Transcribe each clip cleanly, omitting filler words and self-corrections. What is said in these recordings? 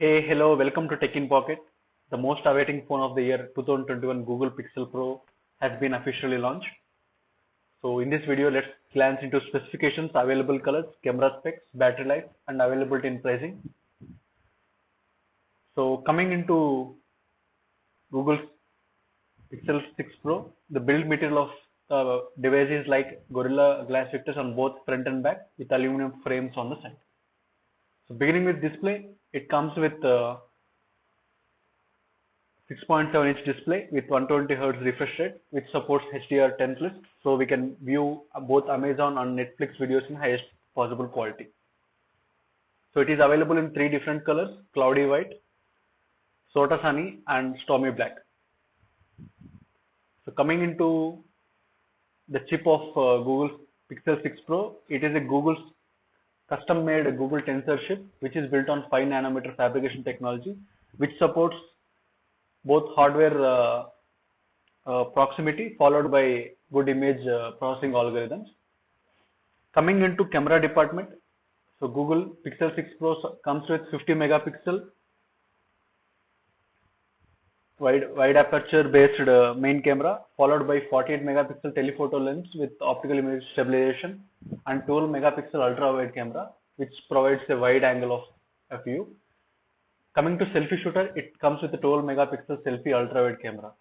Hey, hello, welcome to Tech in Pocket. The most awaiting phone of the year 2021 Google Pixel Pro has been officially launched. So in this video, let's glance into specifications, available colors, camera specs, battery life, and availability in pricing. So coming into Google Pixel 6 Pro, the build material of the device is like Gorilla Glass Victus on both front and back with aluminum frames on the side. So beginning with display, it comes with 6.7-inch display with 120 Hz refresh rate, which supports HDR10+, so we can view both Amazon and Netflix videos in highest possible quality. So it is available in three different colors: cloudy white, Sota Sunny, and stormy black. So coming into the chip of Google Pixel 6 Pro, it is a Google's custom-made Google Tensor chip, which is built on 5 nm fabrication technology, which supports both hardware proximity followed by good image processing algorithms. Coming into camera department, so Google Pixel 6 Pro comes with 50 megapixel wide aperture based main camera, followed by 48 megapixel telephoto lens with optical image stabilization, and 12 megapixel ultra wide camera, which provides a wide angle of view. Coming to selfie shooter, it comes with a 12 megapixel selfie ultra wide camera.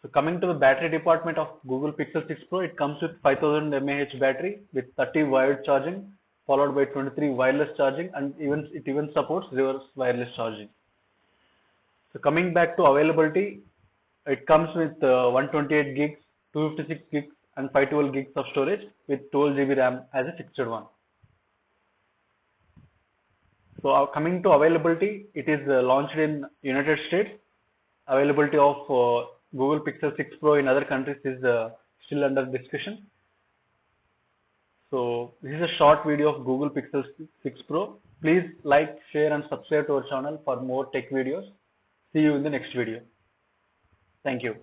So coming to the battery department of Google Pixel 6 Pro, it comes with 5000 mAh battery with 30 wired charging, followed by 23 wireless charging, and it even supports reverse wireless charging. So coming back to availability, it comes with 128 gigs, 256 gigs, and 512 gigs of storage with 12 GB RAM as a fixed one. So coming to availability, it is launched in United States. Availability of Google Pixel 6 Pro in other countries is still under discussion. So this is a short video of Google Pixel 6 Pro. Please like, share, and subscribe to our channel for more tech videos. See you in the next video. Thank you.